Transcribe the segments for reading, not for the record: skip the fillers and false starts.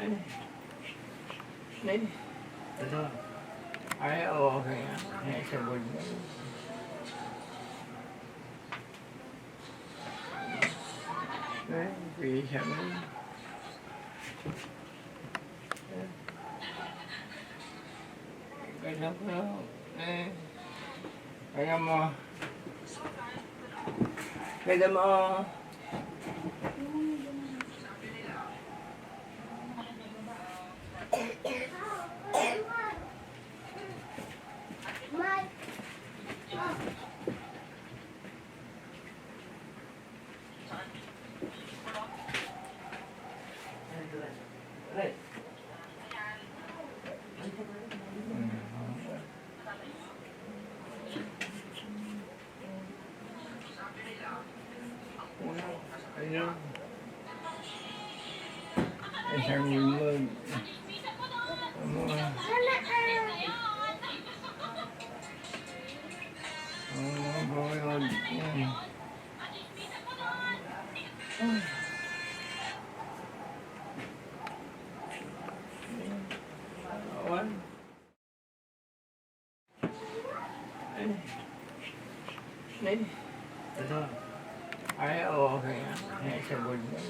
Ay, ano? Ay, okay. Ay, sabon na. Ay, bisa mo. Kaya ko, kaya mo. Kaya mo. Ano? Isang limod. Ay, okay. Ay, sabon na.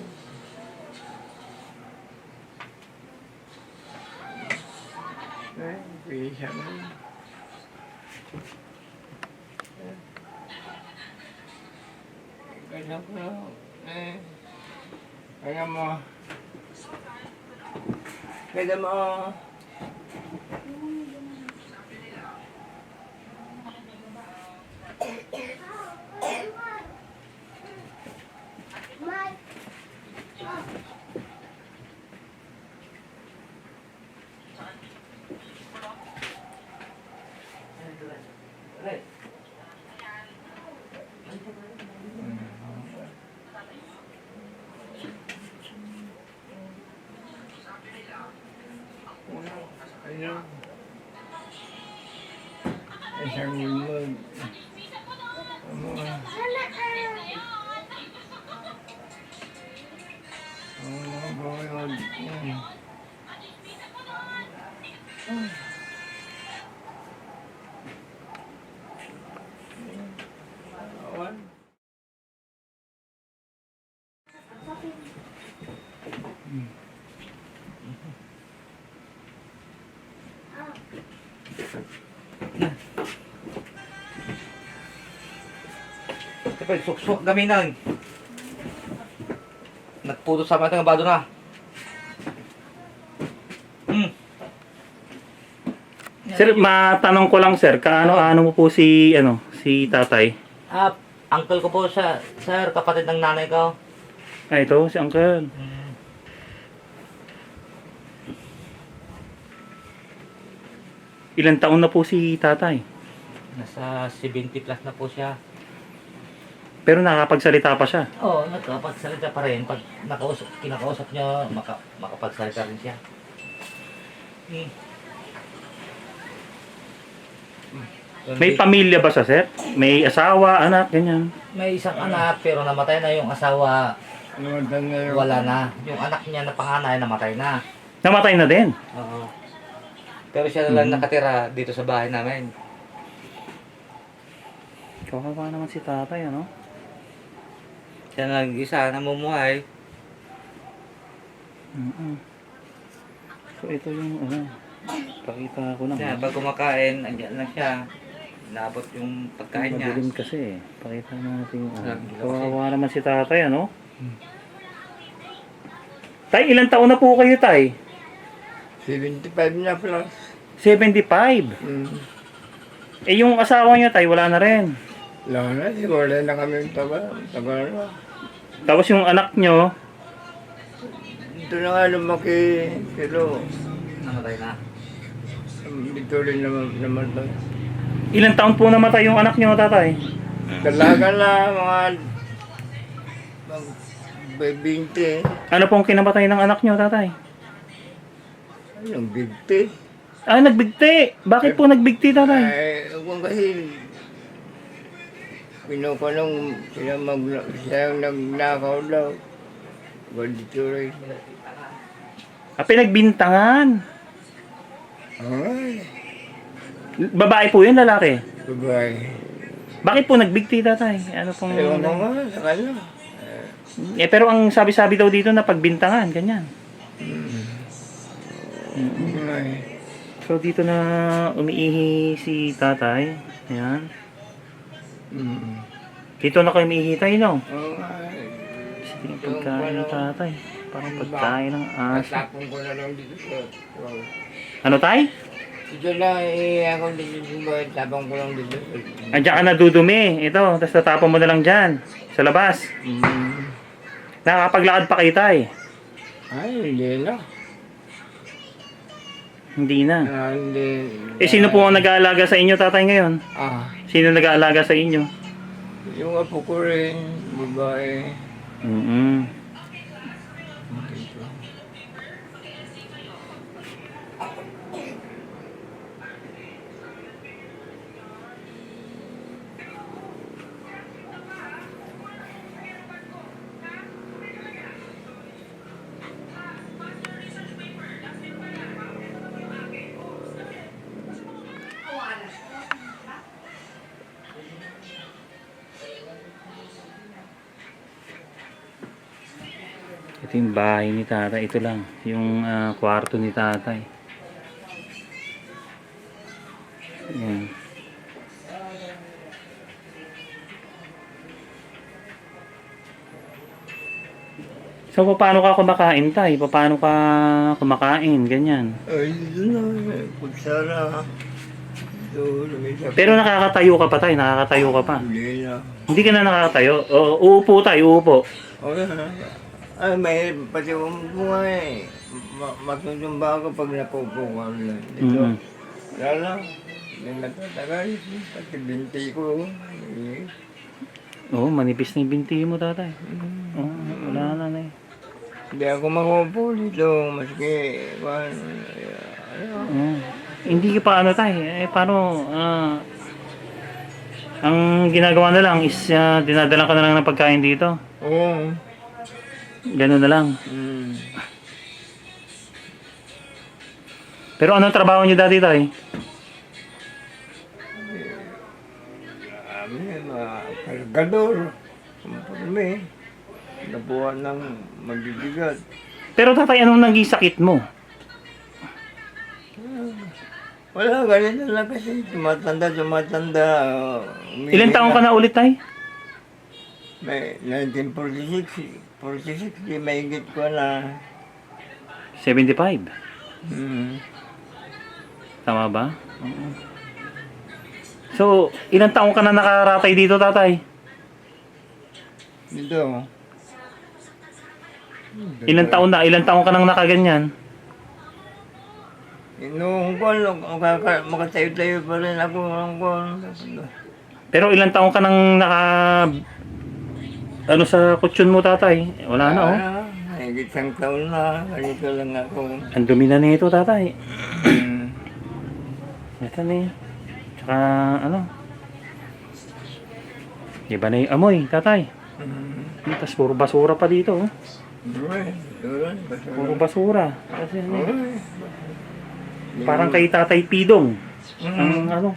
Ay, bisa mo. Kaya ko, kaya mo. Kaya mo. Ano? Isang limod. Siyempre, suksok gaminan. Nagputo sa mga bado na. Sir, matanong ko lang sir, kaano-ano mo po si tatay? Uncle ko po siya, sir, kapatid ng nanay ko. Ay, ito si uncle. Ilang taon na po si tatay? Nasa 70 plus na po siya. Pero nakakapagsalita pa siya. Oo, nakapagsalita pa rin. Pag kinakausap niya, makapagsalita rin siya. May pamilya ba siya, sir? May asawa, anak, ganyan? May isang anak, pero namatay na yung asawa. Namatay na yun. Wala na. Yung anak niya na panganay, namatay na. Namatay na din. Oo. Pero siya na lang nakatira dito sa bahay namin. Kawawa naman si tatay, ano? Siya na lang isa, namumuhay. So, ito yung, pakita ko lang. Siya, pag kumakain, andyan lang siya. Naabot yung pagkain niya. Madilim kasi eh. Pakita natin yung, Lagi lang kawawa naman si tatay, ano? Tay, ilang taon na po kayo, tay? 75 na plus. 75. Eh, yung asawa niya, tay, wala na rin. Wala na, siguro na kami tagal na. Tapos yung anak nyo, Dito na nga lumaki, pero Namatay na. dito rin naman to. ilang taon po namatay yung anak nyo, tatay? Dalaga na mga 20. Ano pong kinamatay ng anak nyo, tatay? Anong bigti? Ah, nagbigti. Bakit po nagbigti, tatay? Ay, kung kasi pinukulong sila ang nagnakaw daw. Dito rin. Pinagbintangan. Ay, Babae po yun, lalaki. babae. Bakit po nagbigti, tatay? Ano pong... Ewan ko nga sa kanya. Pero ang sabi-sabi daw dito na pagbintangan, ganyan. Ay, So, dito na umiihi si tatay. Ayan. Dito na kayo umiihi tayo, no? ay. Sige, pagkain ng tatay. Parang pagkain ng aso. Tatapon ko na lang dito sa... Ano, tay? Dito lang, ako dito sa tapon ko lang dito. Andiyan ka nadudumi. Ito, tapos tatapon mo na lang dyan. Sa labas. Nakakapaglakad pa kayo, tay. Ay, hindi na. Hindi na. Hindi. Sino po ang nag-aalaga sa inyo, tatay, ngayon? Sino nag-aalaga sa inyo? Yung apo ko rin, babae. Ito yung bahay ni tatay. Ito lang. Yung kwarto ni tatay. Ayan. So, paano ka kumakain, tay? Paano ka kumakain? Ganyan. Ay, dito na. Kutsara. Dito, lumisa. Pero nakakatayo ka pa, tay. Nakakatayo ka pa. Hindi na. Hindi ka na nakakatayo. O, uupo, tay. Uupo. Okay na. Ay, may pati umupo nga eh. Matutumba ako pag napupo ko lang. Dito. Wala lang. Hindi natatagal. Pati binti ko. Eh. Oo, manipis na yung binti mo, tatay. Oo, wala na na eh. Hindi ako makupo dito. Maski, Hindi ka pa ano, tay. Paano, ang ginagawa na lang is dinadala ka na lang ng pagkain dito. Oo. Ganun na lang. Pero anong trabaho niyo dati, tay? Kargador. Kumpurme. Nabuhan ng magbibigat. Pero tatay, anong naging sakit mo? Wala, ganito lang kasi. Tumatanda. Ilan taong ka na ulit, tay? May 1946. 46, di mahigit ko na. 75. Tama ba? So, ilang taong ka na nakaratay dito, tatay? Dito. Ilang taong ka nang nakaganyan? Noong kwan, makatayo-tayo pa rin ako ng kwan. Pero ilang taong ka nang ano sa kutsyon mo, tatay? Wala na, oh. Higit isang taon na. Ganito lang ako. Ang dumi na nito, tatay. Ito na eh. Tsaka, ano. Iba na yung amoy, tatay. Tapos puro basura pa dito, oh. Puro basura. Kasi, ano, parang kay Tatay Pidong. Ang ano.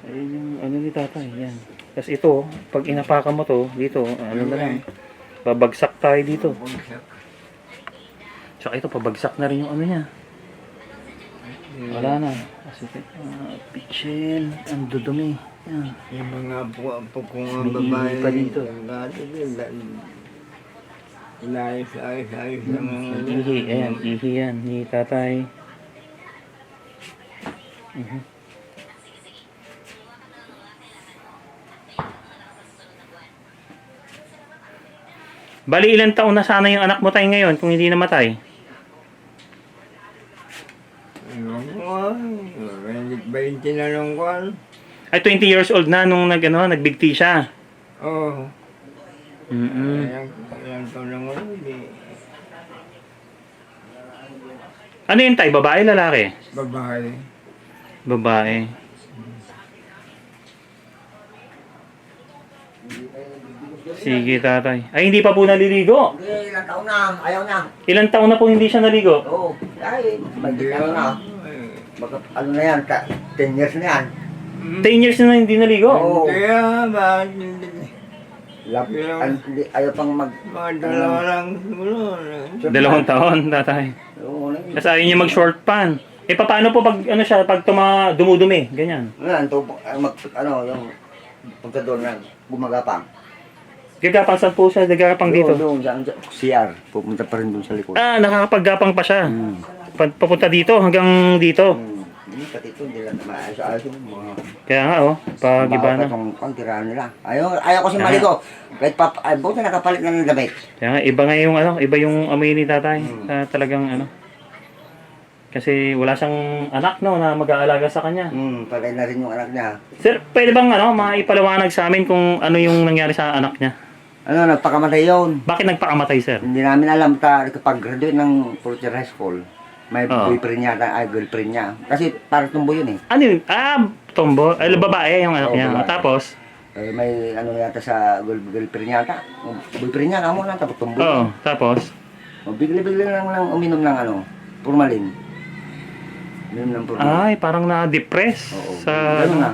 Ayun yung ano ni tatay. Yan. Tapos ito, pag inapakan mo to, dito, ano na lang. Babagsak tayo dito. Tsaka ito, pabagsak na rin yung ano niya. Wala na. Kasi pichel, ang dudumi. Yan. Yung mga apo ko nga May babae. ihi pa dito. Inayos-ayos lang ang Ihi, ayan, ihi yan ni tatay. Bali, ilang taon na sana yung anak mo tayo ngayon kung hindi namatay? Ano ko, 20 na nung kwan. Ay, 20 years old na nung nagbigti siya. Oo. Ayan to lang ulo. Ano yun tayo? Babae, lalaki? Babae. Babae. Sige, tatay. Ay, hindi pa po naliligo. ilang taon na, ayaw na. Ilang taon na po hindi siya naligo? Oo, ay, bagay ano na. Baka ano na yan, 10 years na yan. 10 years na hindi naligo? Oo. Kaya ba, Ayaw pang mga dalawa lang siguro. 2 taon, tatay. Oo, Tapos ayaw niya mag-short pan. Eh, paano po pag, ano siya, pag dumudumi, ganyan? Ngayon, yung punta doon na gumagapang. Gagapang saan po siya? Gagapang dito? Doon, CR. Pupunta pa rin doon sa likod. Ah, nakakapaggapang pa siya. Hmm. Papunta dito, hanggang dito. Hindi, pati ito, hindi lang maayos-ayos yung mga... Kaya nga, oh, pag iba na. Ang tirahan nila. Ayaw ko si Maligo. Kahit buti nakapalit na ng damit. Kaya nga, iba nga yung, ano, iba yung amoy ni tatay. Talagang, ano. Kasi wala siyang anak, no, na mag-aalaga sa kanya. Patay na rin yung anak niya. Sir, pwede bang, ano, maipaliwanag sa amin kung ano yung nangyari sa anak niya? Nagpakamatay yun. Bakit nagpakamatay, sir? Hindi namin alam kapag graduate ng fourth year high school, may Oo. boyfriend niya, girlfriend niya. Kasi parang tumbo yun eh. Ano yun? Ah, tombo. Ay, babae yung anak Oo, niya. babae. Tapos? May ano yata sa girlfriend niya yata. Boyfriend niya, kamo lang, tapos tumbo. Oo, tapos? Bigla-bigla lang uminom ng formalin. Uminom ng formalin. Ay, parang na-depress. Oo. Sa, Ganun na.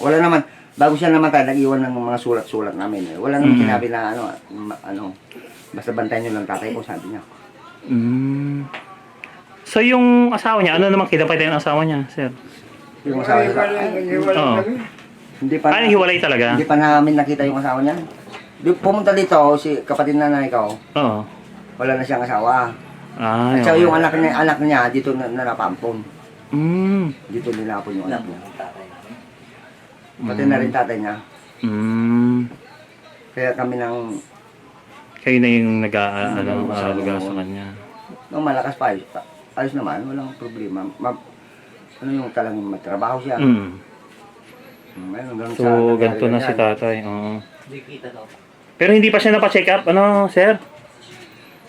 Wala naman. Bago siya namatay, nag-iwan ng mga sulat-sulat namin. Wala naman sinabi na basta bantayan nyo lang tatay ko, sabi niya. So, yung asawa niya, ano naman kinapay yung asawa niya, sir? Yung asawa niya, Oo. hindi pa, Ano, hiwalay talaga? hindi pa namin nakita yung asawa niya. Pumunta dito, si kapatid na nanay ko, Oo. wala na siyang asawa. Ah, At saka yung anak niya, dito na napampon. Dito nilapon yung anak niya. Pati na rin tatay niya. Kaya kami nang Kayo na yung nag-aalaga sa kanya. nung malakas pa, ayos naman, walang problema. Ano yung talagang matrabaho siya. Hanggang So, ganito na si tatay. Oo. Pero hindi pa siya napacheck up, ano, sir?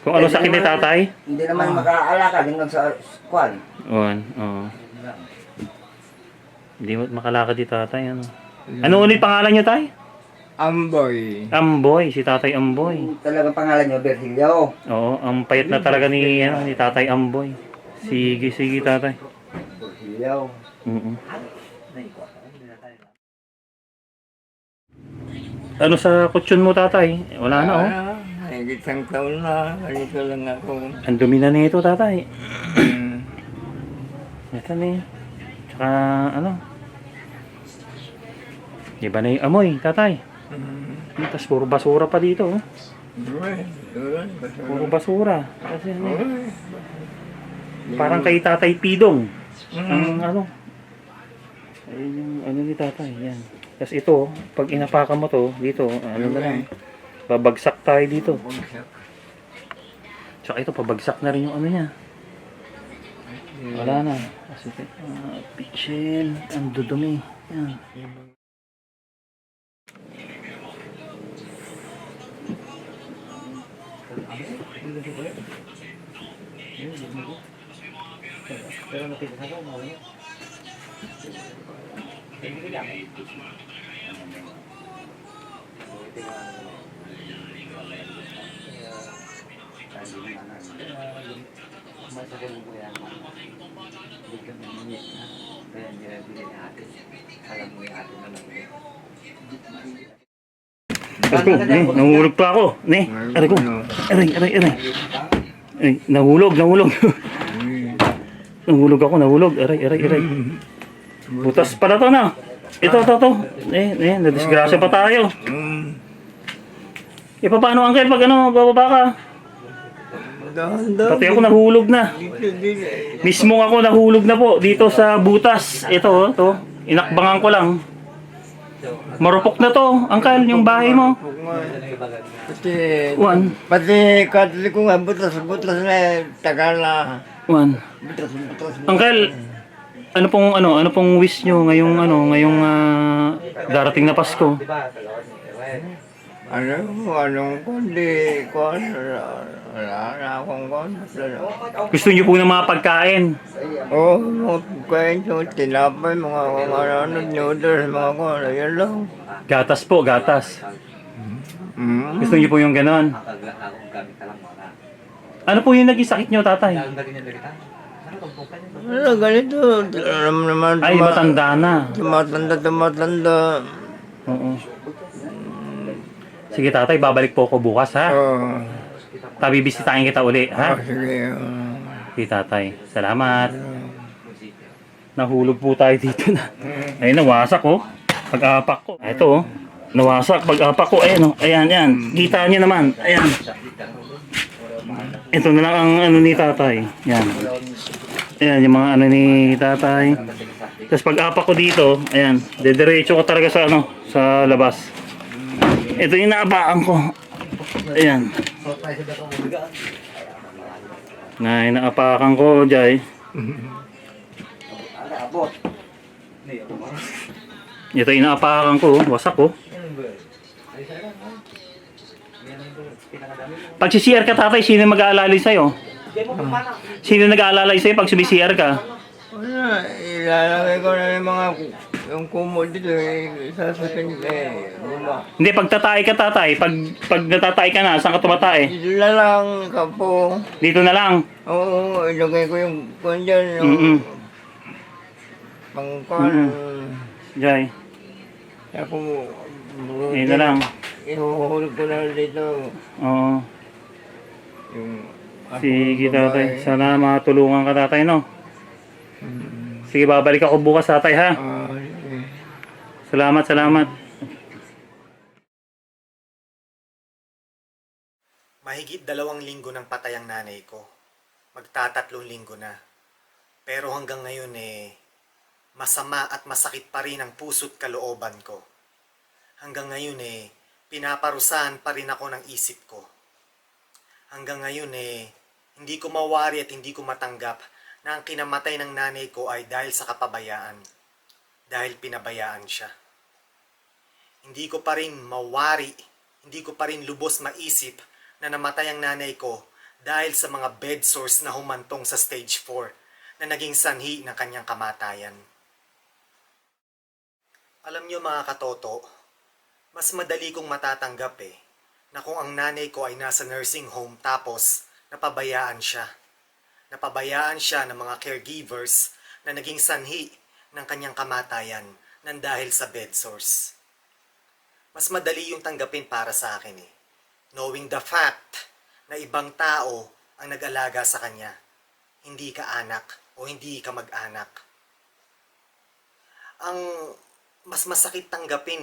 Kung ano sakit ni tatay? Hindi naman makaalakad hanggang sa kwan. Oo. Hindi makalakad si tatay, ano. Ano ulit pangalan niyo, tay? Amboy. Amboy, si tatay Amboy. Talagang pangalan niyo, Virgilio. Oo, ang payat na talaga ni tatay Amboy. Sige, tatay. Virgilio. Ano sa kutsyon mo, tatay? Wala na, oh. Higit isang taon na. Ganito lang ako. Ang dumi na nito, tatay. Ito na yun. Tsaka, ano. Iba na yung amoy, tatay. Tapos puro basura pa dito, oh. Puro basura. Kasi, ano, parang kay tatay Pidong. Ang, ano. Ayun yung, ano ni tatay, yan. Tapos ito, pag inapakan mo to, dito, ano na lang. Babagsak tayo dito. Tsaka ito, pabagsak na rin yung ano niya. Wala na. Kasi, pichel, ang dudumi. Yan. Pero nakita sa ako, mawala. Nahulog pa ako. Ne, aray ko. Aray. Ay, nahulog. Nahulog. Aray. Butas pala to na. Ito. Nadisgrasya pa tayo. E paano, uncle, pag ano, bababa ka? Pati ako nahulog na. Mismo ako nahulog na po dito sa butas. Ito, to. Inakbangan ko lang. Marupok na to, uncle, yung bahay mo. Pati katli ko nga, butas na, tagal na. Butas. Uncle, ano pong wish nyo ngayong darating na Pasko? Anong kundi, wala na akong kundi. Gusto nyo po ng mga pagkain? Oo, kwento, tinapay, mga noodles, mga kundi, yun lang. Gatas po, gatas. Gusto niyo po yung ganon. Ano po yung naging sakit niyo, tatay? Ano, ganito. Alam naman. Ay, matanda na. Tumatanda. Oo. Sige, tatay, babalik po ako bukas, ha? Oo. Bibisitahin kita uli, ha? Sige. Sige, tatay. Salamat. Nahulog po tayo dito na. Ayun, nawasak, oh. Pag-apak ko. Ito, oh. Nawasak, pag-apak ko. Ayan, oh. Ayan, yan. Kita niyo naman. Ayan. Ito na lang ang ano ni tatay. Yan. Ayan, yung mga ano ni tatay. Tapos pag-apak ko dito, ayan. Dediretso ko talaga sa ano, sa labas. Ito yung naabaan ko. Ayan. Naapakan ko, Jai. Ito yung naapakan ko, wasak ko. Pag si CR ka, tatay, sino mag-aalalay sa'yo? Sino nag-aalalay sa'yo pag sumi-CR ka? Wala, ilalagay ko na yung mga, yung kumot dito, sasakin, buma. Hindi, pag tatay ka, tatay, pag natatay ka na, saan ka tumatay? Dito na lang, kapo. Dito na lang. Oo, ilagay ko yung kung dyan, yung pangkwan. Jai. Ako, Yun na lang. ihuhulog ko na dito. Oo. Yung, Sige, tatay. Sana matulungan ka, tatay, no? Sige, babalik ako bukas, tatay, ha? Salamat, salamat. Mahigit 2 linggo nang patay ang nanay ko. Magtatatlong linggo na. Pero hanggang ngayon masama at masakit pa rin ang puso't kalooban ko. Hanggang ngayon pinaparusahan pa rin ako ng isip ko. Hanggang ngayon hindi ko mawari at hindi ko matanggap na ang kinamatay ng nanay ko ay dahil sa kapabayaan. Dahil pinabayaan siya. Hindi ko pa rin mawari, hindi ko pa rin lubos maisip na namatay ang nanay ko dahil sa mga bed sores na humantong sa stage 4 na naging sanhi ng kanyang kamatayan. Alam niyo mga katoto, mas madali kong matatanggap na kung ang nanay ko ay nasa nursing home tapos napabayaan siya. Napabayaan siya ng mga caregivers na naging sanhi ng kanyang kamatayan nang dahil sa bed sores. Mas madali yung tanggapin para sa akin knowing the fact na ibang tao ang nag-alaga sa kanya. Hindi ka anak o hindi ka mag-anak. Ang mas masakit tanggapin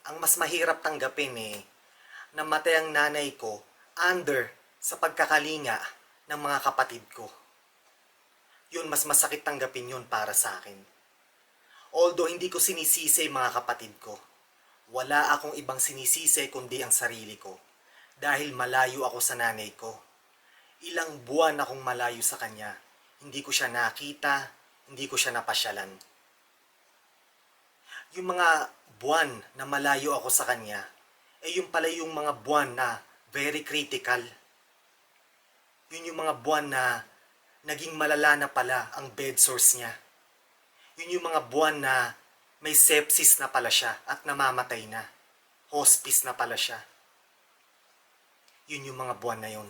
ang mas mahirap tanggapin na matay ang nanay ko under sa pagkakalinga ng mga kapatid ko. Yun, mas masakit tanggapin yun para sa akin. Although hindi ko sinisisi mga kapatid ko, wala akong ibang sinisisi kundi ang sarili ko. Dahil malayo ako sa nanay ko. Ilang buwan akong malayo sa kanya. Hindi ko siya nakita, hindi ko siya napasyalan. Yung mga buwan na malayo ako sa kanya, yung pala yung mga buwan na very critical. Yun yung mga buwan na naging malala na pala ang bed sores niya. Yun yung mga buwan na may sepsis na pala siya at namamatay na. Hospice na pala siya. Yun yung mga buwan na yun.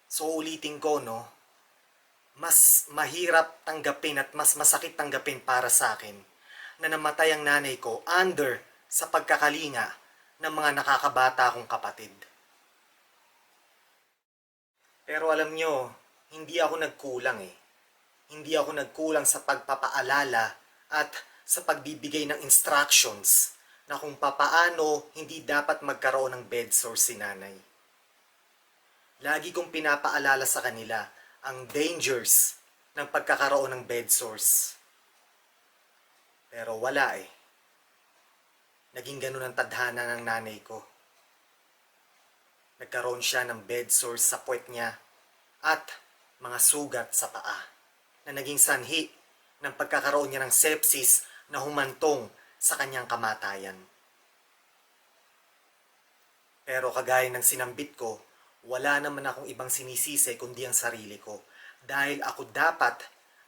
So ulitin ko, mas mahirap tanggapin at mas masakit tanggapin para sa akin na namatay ang nanay ko under sa pagkakalinga ng mga nakakabata kong kapatid. Pero alam nyo, hindi ako nagkulang Hindi ako nagkulang sa pagpapaalala at sa pagbibigay ng instructions na kung papaano hindi dapat magkaroon ng bed sores si nanay. Lagi kong pinapaalala sa kanila ang dangers ng pagkakaroon ng bed sores. Pero wala Naging ganun ang tadhana ng nanay ko. Nagkaroon siya ng bed sores sa puwet niya at mga sugat sa paa na naging sanhi ng pagkakaroon niya ng sepsis na humantong sa kanyang kamatayan. Pero kagaya ng sinambit ko, wala naman akong ibang sinisisi kundi ang sarili ko dahil ako dapat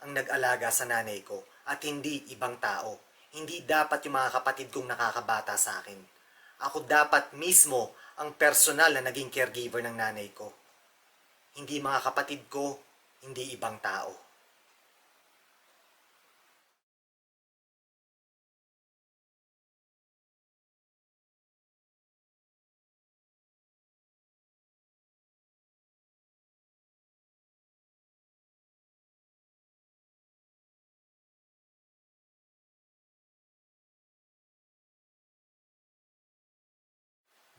ang nag-alaga sa nanay ko at hindi ibang tao. Hindi dapat yung mga kapatid kong nakakabata sa akin. ako dapat mismo ang personal na naging caregiver ng nanay ko. Hindi mga kapatid ko, hindi ibang tao.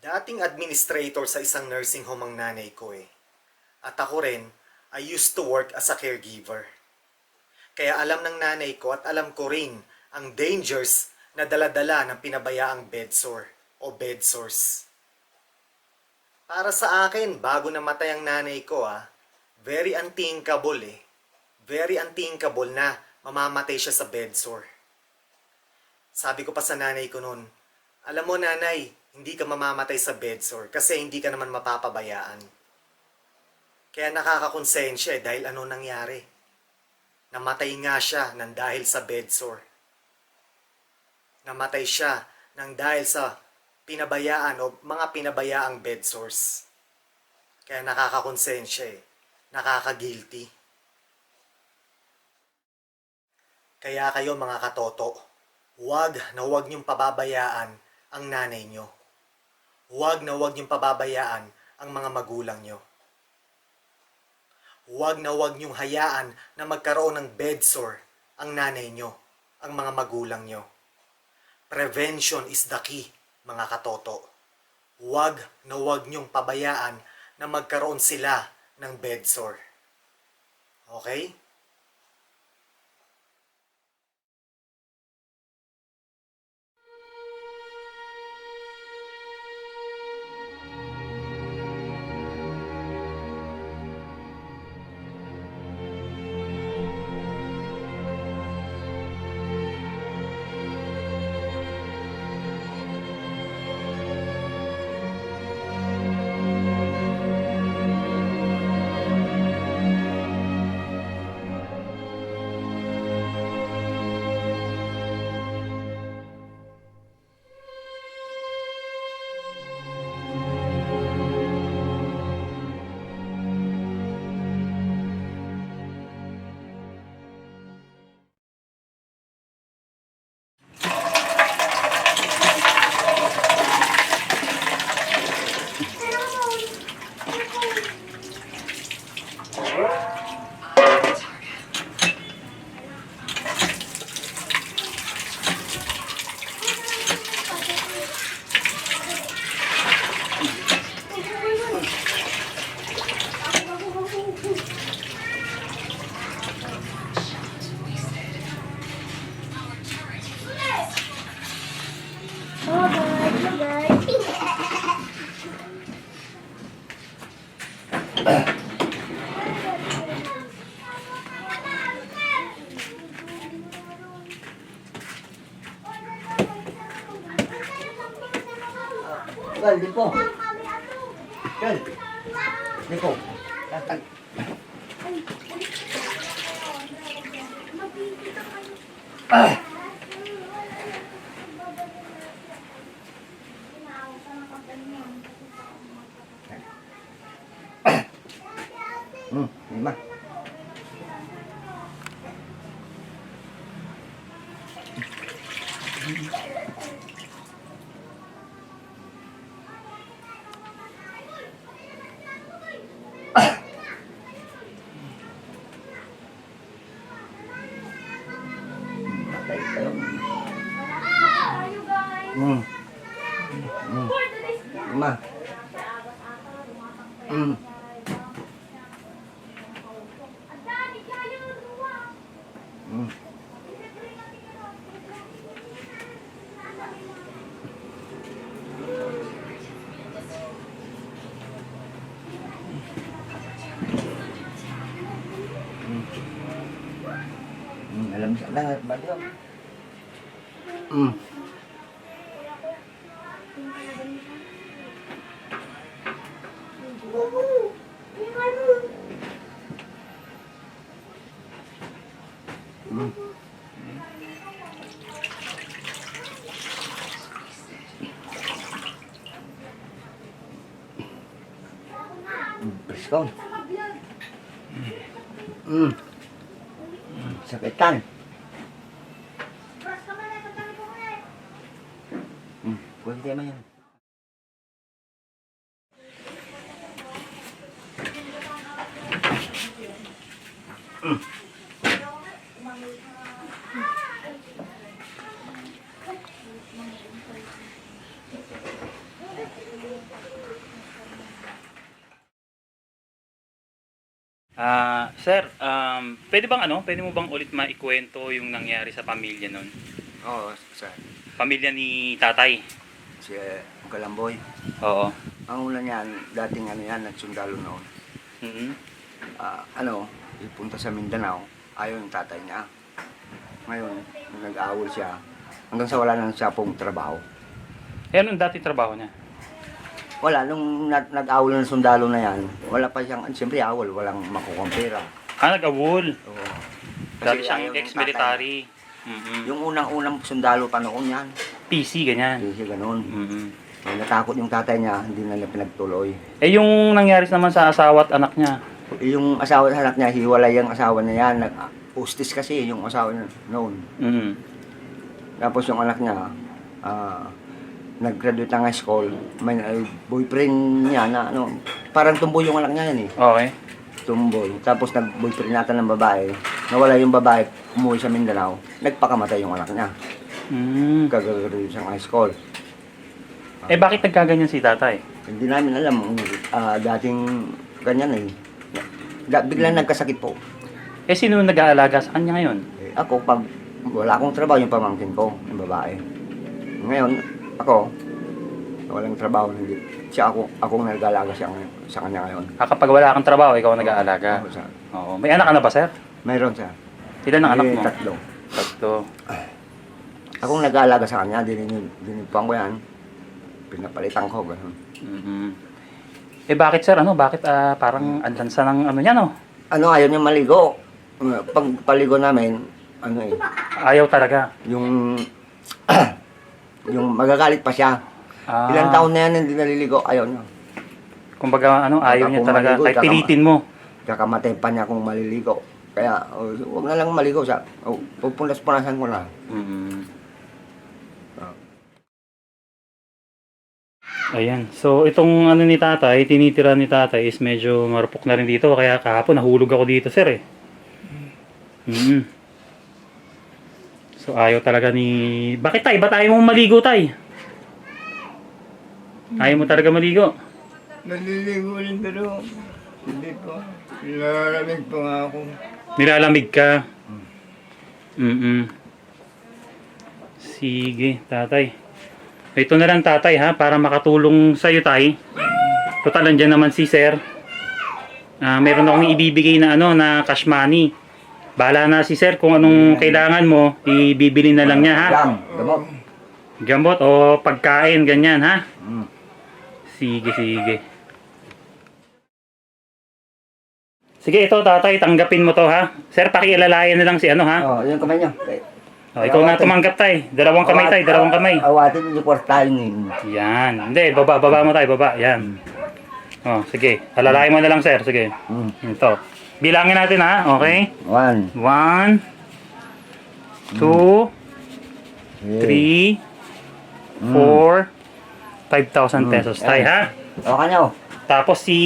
Dating administrator sa isang nursing home ang nanay ko eh. At ako rin, I used to work as a caregiver. Kaya alam ng nanay ko at alam ko rin ang dangers na daladala ng pinabayaang bedsore o bed sores. Para sa akin, bago namatay ang nanay ko very unthinkable eh. Very unthinkable na mamamatay siya sa bedsore. Sabi ko pa sa nanay ko noon, alam mo nanay, hindi ka mamamatay sa bedsore kasi hindi ka naman mapapabayaan. Kaya nakakakonsensya dahil ano nangyari. Namatay nga siya nang dahil sa bedsore. Namatay siya nang dahil sa pinabayaan o mga pinabayaang bedsores. Kaya nakakakonsensya nakaka-guilty. Kaya kayo mga katoto, huwag na huwag niyong pababayaan ang nanay niyo. Huwag na huwag niyong pababayaan ang mga magulang niyo. Huwag na huwag niyong hayaan na magkaroon ng bedsore ang nanay niyo, ang mga magulang niyo. Prevention is the key, mga katoto. Huwag na huwag niyong pabayaan na magkaroon sila ng bedsore. Okay? Gal, Dipo. Gal. Dipo. Tatag. Lima. Patay kayo. Lima. Alam sa lahat ba ito? ko. Sakitan. Pwede tayo yan. Sir, pwede bang pwede mo bang ulit maikwento yung nangyari sa pamilya nun? Oo, sir. Pamilya ni tatay. Si Galamboy. Oo. Ang una niyan, dating nagsundalo noon. Mhm. Ipunta sa Mindanao, ayaw yung tatay niya. Ngayon, nag-aawol siya, hanggang sa wala na siya pong trabaho. Eh, anong dati trabaho niya? Wala, nung nag-awol ng sundalo na yan, wala pa siyang, siyempre awol, walang makukuha pera. Nag-awol. Oo. Dati Kasi siyang ayaw ng ex-military. tatay. Yung unang-unang sundalo pa noon yan, PC, ganyan. hindi siya ganun. Mhm. Natakot yung tatay niya, hindi na niya pinagtuloy. Eh, yung nangyari naman sa asawa at anak niya. Yung asawa sa anak niya, hiwalay yung asawa niya yan. Ustis kasi yung asawa niya noon. Mhm. Tapos yung anak niya, nag-graduate ng high school, may boyfriend niya na parang tumboy yung anak niya yan eh. Okay. Tumboy. Tapos nag-boyfriend natin ng babae. Nawala yung babae, umuwi sa Mindanao. Nagpakamatay yung anak niya. Kagagraduate siyang high school. Eh, bakit nagkaganyan si tatay? Hindi namin alam, dating ganyan eh. Biglang nagkasakit po. Eh, sino nag-aalaga sa kanya ngayon? Ako, pag wala akong trabaho, yung pamangkin ko, yung babae. Ngayon, ako, walang trabaho, hindi. Akong nag-aalaga sa kanya ngayon. Kapag wala kang trabaho, ikaw ang nag-aalaga. Ako, sir. Oo. May anak ka na ba, sir? Mayroon siya. Ilan ang anak mo? Tatlo. Tatlo. Akong nag-aalaga sa kanya, dinipuan ko yan. Pinapalitan ko, gano'n. Mhm. Eh, bakit, sir? Bakit parang anlansa ng niya, no? Ayaw niya maligo. Pag paligo namin, Ayaw talaga. yung yung magagalit pa siya. Ah, Ilang taon na yan hindi naliligo, ayaw niya. Kumbaga, ayaw niya Kung talaga. maligo, Kahit pilitin mo. Kakamatay pa niya kung maliligo. Kaya, huwag na lang maligo siya. Pupunas-punasan ko na. Mhm. Ayan. So, itong ni tatay, tinitira ni tatay is medyo marupok na rin dito. Kaya kahapon nahulog ako dito, sir eh. Mhm. So, ayaw talaga ni... Bakit tay? Ba't ayaw mo maligo, tay? Ayaw mo talaga maligo? Naliligo rin pero hindi po. Nilalamig pa nga ako. Nilalamig ka? Sige, tatay. Ito na lang, tatay, ha? Para makatulong sa'yo, tay. Total, andyan naman si sir. Meron akong ibibigay na na cash money. Bahala na si sir kung anong kailangan mo, ibibili na lang niya, ha? Gamot. Gamot o pagkain, ganyan, ha? Sige, sige. Sige, ito, tatay, tanggapin mo to, ha? Sir, pakialalayan na lang si ha? Yung kamay niyo. Ikaw na tumanggap, tay. Dalawang kamay, tay. Dalawang kamay. Awatin yung kwartahin niyo. Yan. Hindi, baba mo, tay. Baba. Yan. Sige. Alalayan mo na lang, sir. Sige. Ito. Bilangin natin, ha? Okay? 1, 1, 2, 3, 4, 5,000 pesos, tay, ha? Okay niyo. Tapos si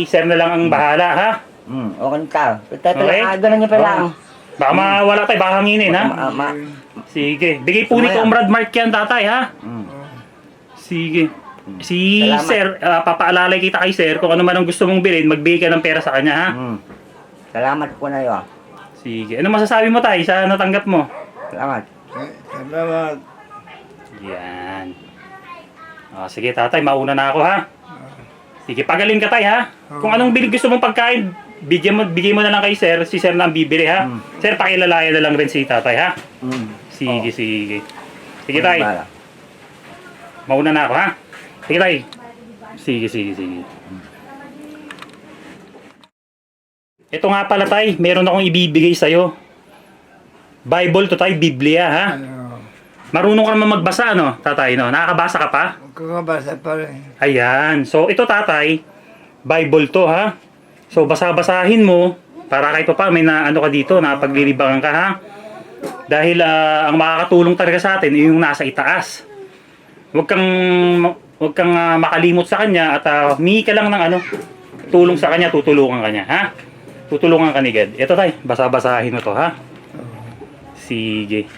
sir na lang ang bahala, ha? Okay ka. Okay. Ganun niyo pa lang. Baka mawala, tay. Baka hanginin, ha? Sige. Bigay po ni Comrade Mark yan, tatay, ha? Sige. Si Salamat. sir, papaalalay kita kay sir kung ano man ang gusto mong bilhin, magbigay ka ng pera sa kanya, ha? Salamat po na yun. Sige. Ano masasabi mo, tay, sa natanggap mo? Salamat. Salamat. Yan. Sige, tatay, mauna na ako, ha? Sige, pagalin ka, tay, ha? Kung anong gusto mong pagkain, bigay mo na lang kay sir, si sir na ang bibili, ha? Sir, pakilalayan na lang rin si tatay, ha? Sige, sige. Sige, tay. Mauna na ako, ha? Sige, tay. Sige, sige, sige. Ito nga pala, tay. Meron akong ibibigay sa'yo. Bible to, tay. Biblia, ha? Marunong ka naman magbasa, no, tatay, no? Nakakabasa ka pa? Kakabasa pa rin. Ayan. So, ito, tatay. Bible to, ha? So basa-basahin mo para kahit pa may na ano ka dito, na paglilibangan ka ha. Dahil ang makakatulong talaga sa atin ay yung nasa itaas. Huwag kang makalimot sa kanya at humingi ka lang ng ano, tulong sa kanya, tutulungan ka niya, ha? Tutulungan ka ni God. Ito tay, basa-basahin mo to ha. Sige.